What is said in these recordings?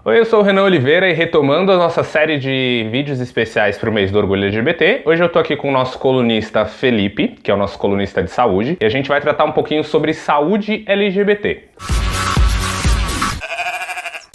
Oi, eu sou o Renan Oliveira e retomando a nossa série de vídeos especiais para o mês do Orgulho LGBT, hoje eu tô aqui com o nosso colunista Felipe, que é o nosso colunista de saúde, e a gente vai tratar um pouquinho sobre saúde LGBT.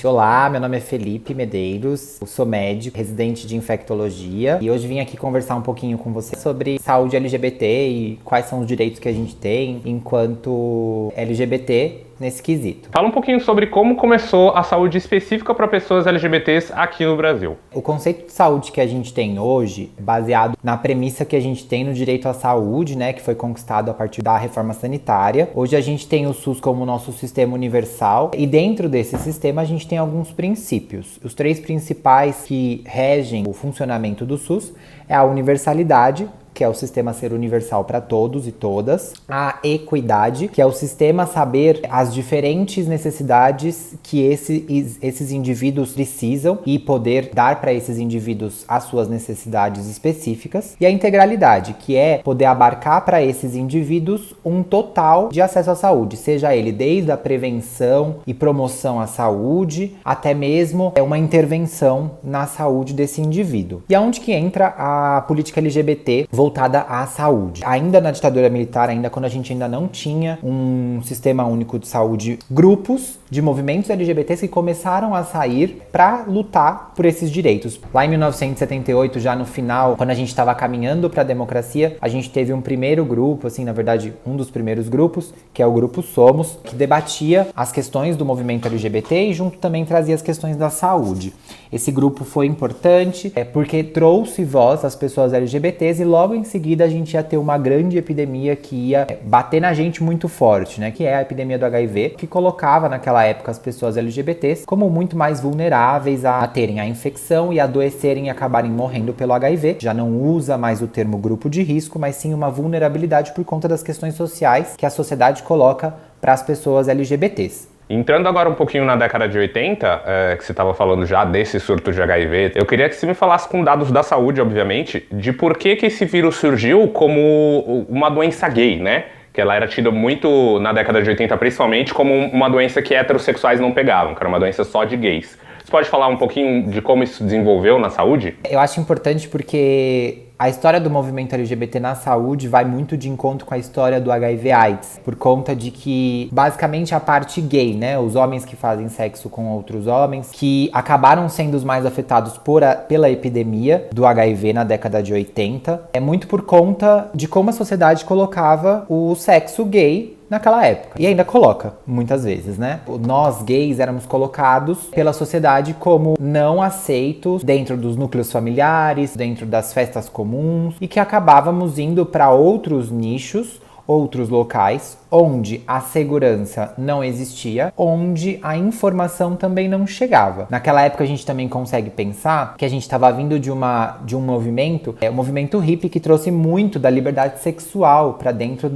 Olá, meu nome é Felipe Medeiros, eu sou médico, residente de infectologia e hoje vim aqui conversar um pouquinho com você sobre saúde LGBT e quais são os direitos que a gente tem enquanto LGBT nesse quesito. Fala um pouquinho sobre como começou a saúde específica para pessoas LGBTs aqui no Brasil. O conceito de saúde que a gente tem hoje é baseado na premissa que a gente tem no direito à saúde, né, que foi conquistado a partir da reforma sanitária. Hoje a gente tem o SUS como nosso sistema universal e dentro desse sistema a gente tem alguns princípios. Os três principais que regem o funcionamento do SUS é a universalidade, que é o sistema ser universal para todos e todas, a equidade, que é o sistema saber as diferentes necessidades que esses indivíduos precisam e poder dar para esses indivíduos as suas necessidades específicas, e a integralidade, que é poder abarcar para esses indivíduos um total de acesso à saúde, seja ele desde a prevenção e promoção à saúde, até mesmo uma intervenção na saúde desse indivíduo. E aonde que entra a política LGBT voltada à saúde? Ainda na ditadura militar, ainda quando a gente ainda não tinha um sistema único de saúde, grupos de movimentos LGBTs que começaram a sair para lutar por esses direitos. Lá em 1978, já no final, quando a gente estava caminhando para a democracia, a gente teve um primeiro grupo, assim, na verdade, um dos primeiros grupos, que é o Grupo Somos, que debatia as questões do movimento LGBT e junto também trazia as questões da saúde. Esse grupo foi importante porque trouxe voz às pessoas LGBTs e logo em seguida a gente ia ter uma grande epidemia que ia bater na gente muito forte, né? Que é a epidemia do HIV, que colocava naquela época as pessoas LGBTs como muito mais vulneráveis a terem a infecção e adoecerem e acabarem morrendo pelo HIV. Já não usa mais o termo grupo de risco, mas sim uma vulnerabilidade por conta das questões sociais que a sociedade coloca para as pessoas LGBTs. Entrando agora um pouquinho na década de 80, que você estava falando já desse surto de HIV, eu queria que você me falasse com dados da saúde, obviamente, de por que esse vírus surgiu como uma doença gay, né? Que ela era tida muito, na década de 80 principalmente, como uma doença que heterossexuais não pegavam, que era uma doença só de gays. Você pode falar um pouquinho de como isso desenvolveu na saúde? Eu acho importante porque a história do movimento LGBT na saúde vai muito de encontro com a história do HIV/AIDS, por conta de que, basicamente, a parte gay, né, os homens que fazem sexo com outros homens, que acabaram sendo os mais afetados pela epidemia do HIV na década de 80, é muito por conta de como a sociedade colocava o sexo gay naquela época. E ainda coloca, muitas vezes, né? Nós, gays, éramos colocados pela sociedade como não aceitos dentro dos núcleos familiares, dentro das festas comuns, e que acabávamos indo para outros nichos, outros locais, onde a segurança não existia, onde a informação também não chegava. Naquela época a gente também consegue pensar que a gente estava vindo de um movimento, o movimento hippie, que trouxe muito da liberdade sexual para dentro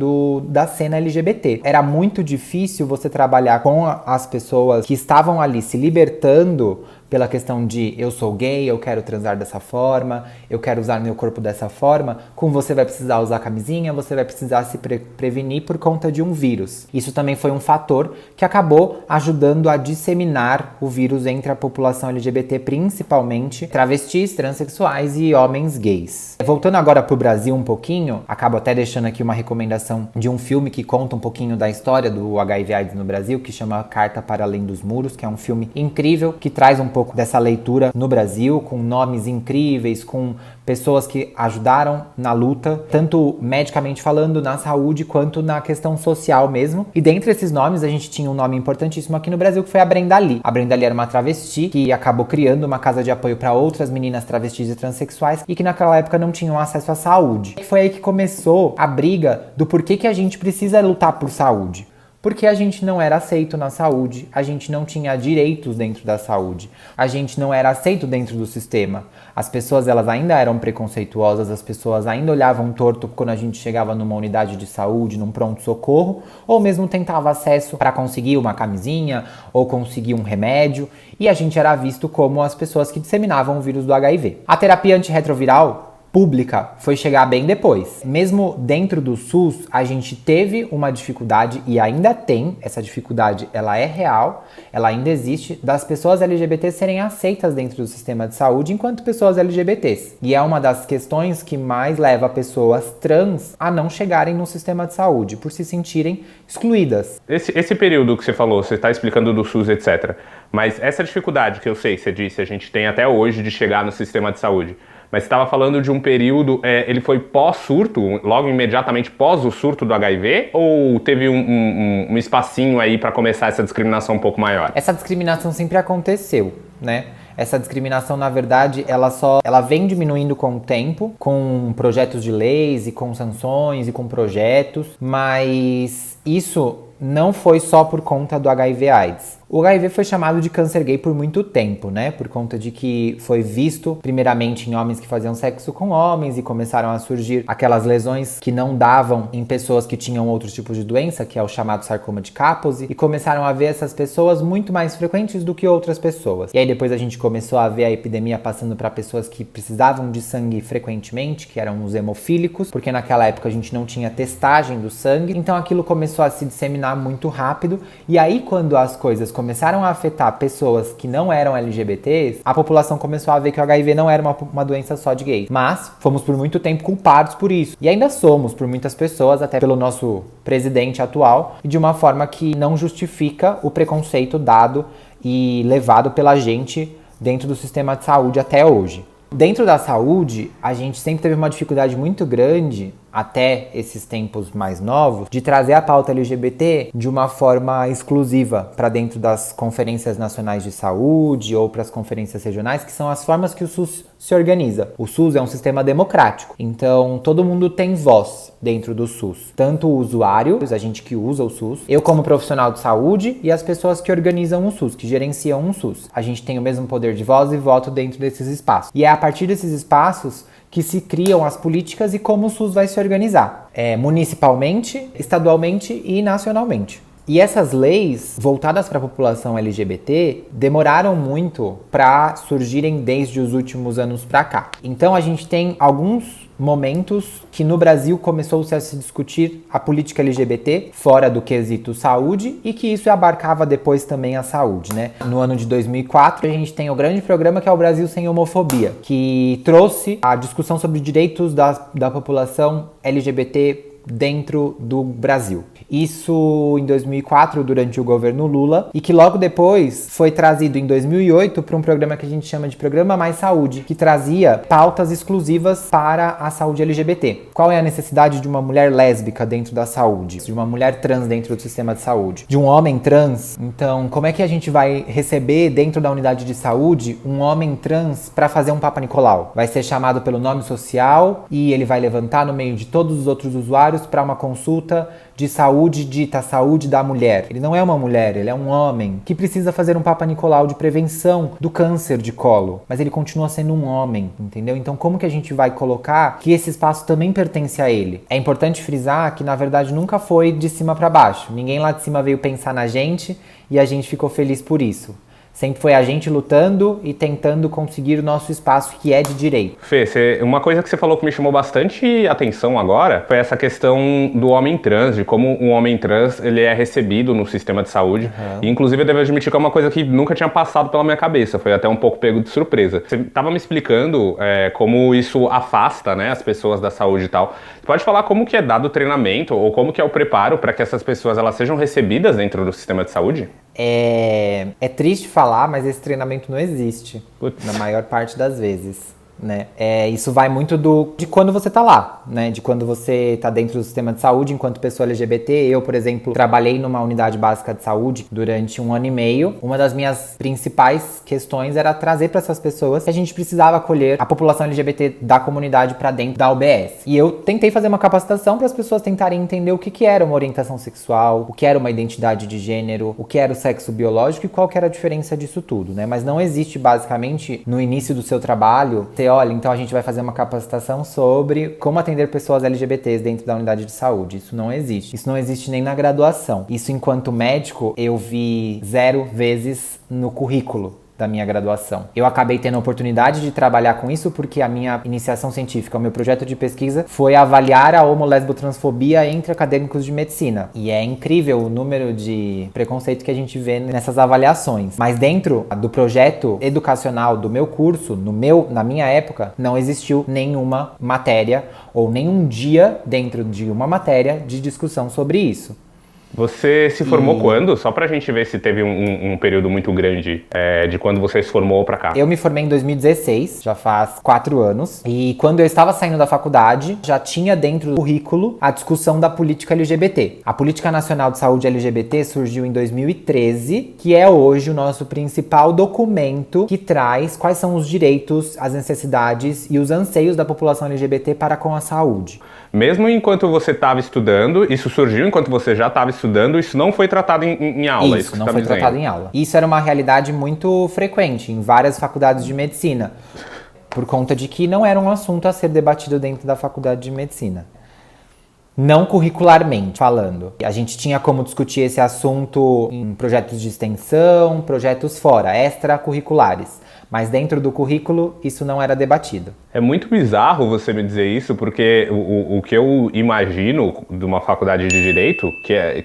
da cena LGBT. Era muito difícil você trabalhar com as pessoas que estavam ali se libertando pela questão de eu sou gay, eu quero transar dessa forma, eu quero usar meu corpo dessa forma, com você vai precisar usar camisinha, você vai precisar se prevenir por conta de um vírus. Isso também foi um fator que acabou ajudando a disseminar o vírus entre a população LGBT, principalmente travestis, transexuais e homens gays. Voltando agora pro Brasil um pouquinho, acabo até deixando aqui uma recomendação de um filme que conta um pouquinho da história do HIV/AIDS no Brasil, que chama Carta para Além dos Muros, que é um filme incrível, que traz um pouco dessa leitura no Brasil, com nomes incríveis, com pessoas que ajudaram na luta, tanto medicamente falando, na saúde, quanto na questão social mesmo. E dentre esses nomes, a gente tinha um nome importantíssimo aqui no Brasil, que foi a Brenda Lee. A Brenda Lee era uma travesti que acabou criando uma casa de apoio para outras meninas travestis e transexuais e que naquela época não tinham acesso à saúde. E foi aí que começou a briga do porquê que a gente precisa lutar por saúde. Porque a gente não era aceito na saúde, a gente não tinha direitos dentro da saúde, a gente não era aceito dentro do sistema. As pessoas, elas ainda eram preconceituosas, as pessoas ainda olhavam torto quando a gente chegava numa unidade de saúde, num pronto-socorro, ou mesmo tentava acesso para conseguir uma camisinha ou conseguir um remédio, e a gente era visto como as pessoas que disseminavam o vírus do HIV. A terapia antirretroviral pública foi chegar bem depois. Mesmo dentro do SUS, a gente teve uma dificuldade e ainda tem, essa dificuldade ela é real, ela ainda existe, das pessoas LGBTs serem aceitas dentro do sistema de saúde enquanto pessoas LGBTs. E é uma das questões que mais leva pessoas trans a não chegarem no sistema de saúde, por se sentirem excluídas. Esse período que você falou, você está explicando do SUS, etc. Mas essa dificuldade que eu sei, você disse, a gente tem até hoje de chegar no sistema de saúde. Mas você estava falando de um período, ele foi pós-surto, logo imediatamente pós o surto do HIV? Ou teve um espacinho aí para começar essa discriminação um pouco maior? Essa discriminação sempre aconteceu, né? Essa discriminação, na verdade, ela vem diminuindo com o tempo, com projetos de leis e com sanções e com projetos, mas isso não foi só por conta do HIV/AIDS. O HIV foi chamado de câncer gay por muito tempo, né? Por conta de que foi visto primeiramente em homens que faziam sexo com homens e começaram a surgir aquelas lesões que não davam em pessoas que tinham outros tipos de doença, que é o chamado sarcoma de Kaposi, e começaram a ver essas pessoas muito mais frequentes do que outras pessoas. E aí depois a gente começou a ver a epidemia passando para pessoas que precisavam de sangue frequentemente, que eram os hemofílicos, porque naquela época a gente não tinha testagem do sangue, então aquilo começou a se disseminar muito rápido, e aí quando as coisas começaram a afetar pessoas que não eram LGBTs, a população começou a ver que o HIV não era uma doença só de gays. Mas fomos por muito tempo culpados por isso. E ainda somos por muitas pessoas, até pelo nosso presidente atual, e de uma forma que não justifica o preconceito dado e levado pela gente dentro do sistema de saúde até hoje. Dentro da saúde, a gente sempre teve uma dificuldade muito grande, até esses tempos mais novos, de trazer a pauta LGBT de uma forma exclusiva para dentro das conferências nacionais de saúde ou para as conferências regionais, que são as formas que o SUS se organiza. O SUS é um sistema democrático, então todo mundo tem voz dentro do SUS. Tanto o usuário, a gente que usa o SUS, eu como profissional de saúde e as pessoas que organizam o SUS, que gerenciam o SUS. A gente tem o mesmo poder de voz e voto dentro desses espaços. E é a partir desses espaços que se criam as políticas e como o SUS vai se organizar, municipalmente, estadualmente e nacionalmente. E essas leis voltadas para a população LGBT demoraram muito para surgirem desde os últimos anos para cá. Então a gente tem alguns momentos que no Brasil começou-se a se discutir a política LGBT fora do quesito saúde e que isso abarcava depois também a saúde, né? No ano de 2004 a gente tem o grande programa que é o Brasil Sem Homofobia, que trouxe a discussão sobre direitos da população LGBT dentro do Brasil. Isso em 2004, durante o governo Lula, e que logo depois foi trazido em 2008 para um programa que a gente chama de Programa Mais Saúde, que trazia pautas exclusivas para a saúde LGBT. Qual é a necessidade de uma mulher lésbica dentro da saúde? De uma mulher trans dentro do sistema de saúde? De um homem trans? Então, como é que a gente vai receber dentro da unidade de saúde um homem trans para fazer um Papa Nicolau? Vai ser chamado pelo nome social e ele vai levantar no meio de todos os outros usuários para uma consulta de saúde dita saúde da mulher. Ele não é uma mulher, ele é um homem que precisa fazer um Papa Nicolau de prevenção do câncer de colo, mas ele continua sendo um homem, entendeu? Então como que a gente vai colocar que esse espaço também pertence a ele? É importante frisar que na verdade nunca foi de cima para baixo. Ninguém lá de cima veio pensar na gente e a gente ficou feliz por isso. Sempre foi a gente lutando e tentando conseguir o nosso espaço que é de direito. Fê, uma coisa que você falou que me chamou bastante atenção agora foi essa questão do homem trans, de como um homem trans ele é recebido no sistema de saúde. Uhum. E, inclusive, eu devo admitir que é uma coisa que nunca tinha passado pela minha cabeça. Foi até um pouco pego de surpresa. Você estava me explicando como isso afasta, né, as pessoas da saúde e tal. Você pode falar como que é dado o treinamento ou como que é o preparo para que essas pessoas elas sejam recebidas dentro do sistema de saúde? É triste falar, mas esse treinamento não existe, na maior parte das vezes, né? Isso vai muito de quando você tá lá, né? De quando você tá dentro do sistema de saúde enquanto pessoa LGBT. Eu, por exemplo, trabalhei numa unidade básica de saúde durante 1 ano e meio. Uma das minhas principais questões era trazer para essas pessoas que a gente precisava acolher a população LGBT da comunidade para dentro da UBS. E eu tentei fazer uma capacitação para as pessoas tentarem entender o que era uma orientação sexual, o que era uma identidade de gênero, o que era o sexo biológico e qual que era a diferença disso tudo, né? Mas não existe, basicamente, no início do seu trabalho, olha, então a gente vai fazer uma capacitação sobre como atender pessoas LGBTs dentro da unidade de saúde. Isso não existe. Isso não existe nem na graduação. Isso, enquanto médico, eu vi 0 vezes no currículo da minha graduação. Eu acabei tendo a oportunidade de trabalhar com isso porque a minha iniciação científica, o meu projeto de pesquisa, foi avaliar a homo-lesbo-transfobia entre acadêmicos de medicina. E é incrível o número de preconceito que a gente vê nessas avaliações. Mas dentro do projeto educacional do meu curso, na minha época, não existiu nenhuma matéria ou nenhum dia dentro de uma matéria de discussão sobre isso. Você se formou quando? Só pra gente ver se teve um período muito grande de quando você se formou pra cá. Eu me formei em 2016, já faz 4 anos. E quando eu estava saindo da faculdade, já tinha dentro do currículo a discussão da política LGBT. A Política Nacional de Saúde LGBT surgiu em 2013, que é hoje o nosso principal documento que traz quais são os direitos, as necessidades e os anseios da população LGBT para com a saúde. Mesmo enquanto você estava estudando, isso surgiu enquanto você já estava estudando, isso não foi tratado em aula? Isso não foi tratado em aula. Isso era uma realidade muito frequente em várias faculdades de medicina, por conta de que não era um assunto a ser debatido dentro da faculdade de medicina. Não curricularmente falando. A gente tinha como discutir esse assunto em projetos de extensão, projetos fora, extracurriculares. Mas dentro do currículo, isso não era debatido. É muito bizarro você me dizer isso, porque o que eu imagino de uma faculdade de Direito,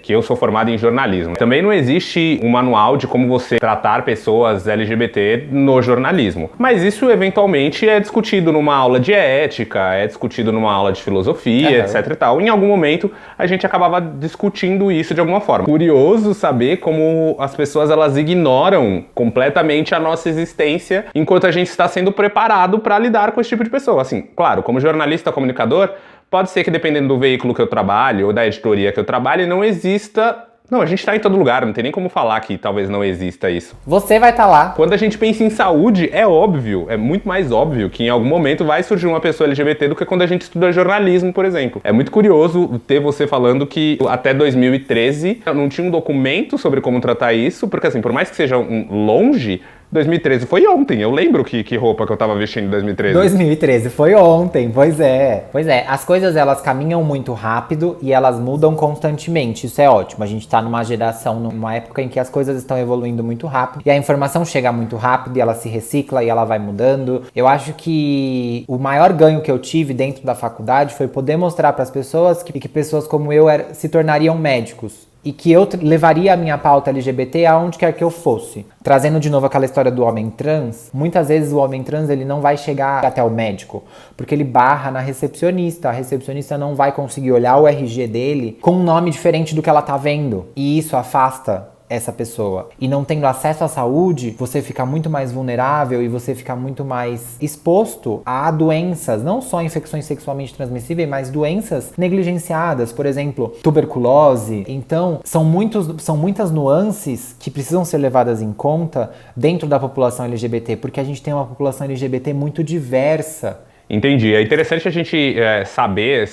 que eu sou formado em jornalismo, também não existe um manual de como você tratar pessoas LGBT no jornalismo. Mas isso, eventualmente, é discutido numa aula de ética, é discutido numa aula de filosofia, etc e tal. Em algum momento, a gente acabava discutindo isso de alguma forma. Curioso saber como as pessoas, elas ignoram completamente a nossa existência enquanto a gente está sendo preparado para lidar com esse tipo de pessoa. Assim, claro, como jornalista, comunicador, pode ser que dependendo do veículo que eu trabalho ou da editoria que eu trabalhe, não exista... Não, a gente está em todo lugar, não tem nem como falar que talvez não exista isso. Você vai estar lá. Quando a gente pensa em saúde, é óbvio, é muito mais óbvio que em algum momento vai surgir uma pessoa LGBT do que quando a gente estuda jornalismo, por exemplo. É muito curioso ter você falando que até 2013 não tinha um documento sobre como tratar isso, porque assim, por mais que seja longe, 2013 foi ontem, eu lembro que roupa que eu tava vestindo em 2013. 2013 foi ontem, pois é. Pois é, as coisas elas caminham muito rápido e elas mudam constantemente, isso é ótimo. A gente tá numa geração, numa época em que as coisas estão evoluindo muito rápido e a informação chega muito rápido e ela se recicla e ela vai mudando. Eu acho que o maior ganho que eu tive dentro da faculdade foi poder mostrar para as pessoas que pessoas como eu se tornariam médicos. E que eu levaria a minha pauta LGBT aonde quer que eu fosse. Trazendo de novo aquela história do homem trans, muitas vezes o homem trans ele não vai chegar até o médico, porque ele barra na recepcionista. A recepcionista não vai conseguir olhar o RG dele com um nome diferente do que ela tá vendo. E isso afasta essa pessoa. E não tendo acesso à saúde, você fica muito mais vulnerável e você fica muito mais exposto a doenças, não só infecções sexualmente transmissíveis, mas doenças negligenciadas, por exemplo, tuberculose. Então, são muitas nuances que precisam ser levadas em conta dentro da população LGBT, porque a gente tem uma população LGBT muito diversa. Entendi. É interessante a gente saber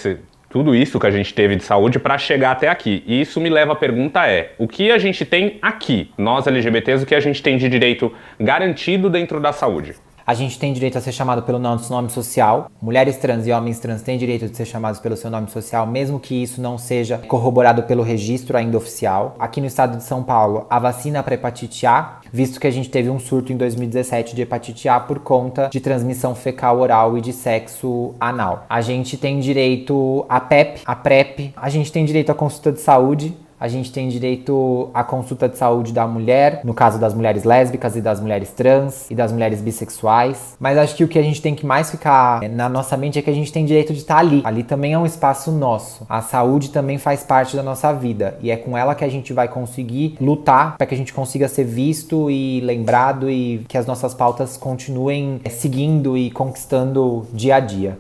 tudo isso que a gente teve de saúde para chegar até aqui. E isso me leva à pergunta o que a gente tem aqui, nós LGBTs, o que a gente tem de direito garantido dentro da saúde? A gente tem direito a ser chamado pelo nosso nome social. Mulheres trans e homens trans têm direito de ser chamados pelo seu nome social, mesmo que isso não seja corroborado pelo registro ainda oficial. Aqui no estado de São Paulo, a vacina para hepatite A, visto que a gente teve um surto em 2017 de hepatite A por conta de transmissão fecal oral e de sexo anal. A gente tem direito à PEP, à PrEP, a gente tem direito à consulta de saúde. A gente tem direito à consulta de saúde da mulher, no caso das mulheres lésbicas e das mulheres trans e das mulheres bissexuais. Mas acho que o que a gente tem que mais ficar na nossa mente é que a gente tem direito de estar ali. Ali também é um espaço nosso. A saúde também faz parte da nossa vida. E é com ela que a gente vai conseguir lutar para que a gente consiga ser visto e lembrado e que as nossas pautas continuem seguindo e conquistando dia a dia.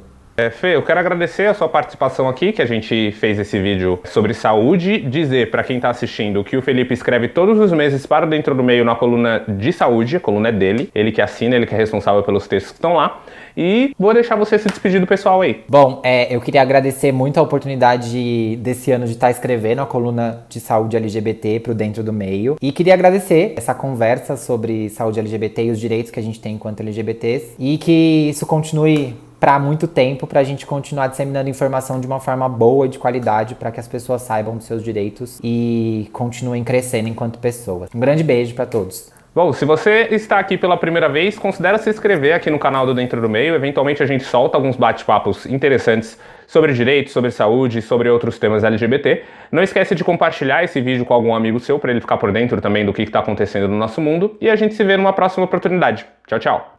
Fê, eu quero agradecer a sua participação aqui, que a gente fez esse vídeo sobre saúde, dizer para quem está assistindo que o Felipe escreve todos os meses para Dentro do Meio na coluna de saúde, a coluna é dele, ele que assina, ele que é responsável pelos textos que estão lá, e vou deixar você se despedir do pessoal aí. Bom, eu queria agradecer muito a oportunidade desse ano de estar escrevendo a coluna de saúde LGBT pro Dentro do Meio, e queria agradecer essa conversa sobre saúde LGBT e os direitos que a gente tem enquanto LGBTs, e que isso continue para muito tempo, para a gente continuar disseminando informação de uma forma boa e de qualidade, para que as pessoas saibam dos seus direitos e continuem crescendo enquanto pessoas. Um grande beijo para todos. Bom, se você está aqui pela primeira vez, considere se inscrever aqui no canal do Dentro do Meio. Eventualmente a gente solta alguns bate-papos interessantes sobre direitos, sobre saúde e sobre outros temas LGBT. Não esquece de compartilhar esse vídeo com algum amigo seu para ele ficar por dentro também do que está acontecendo no nosso mundo. E a gente se vê numa próxima oportunidade. Tchau, tchau!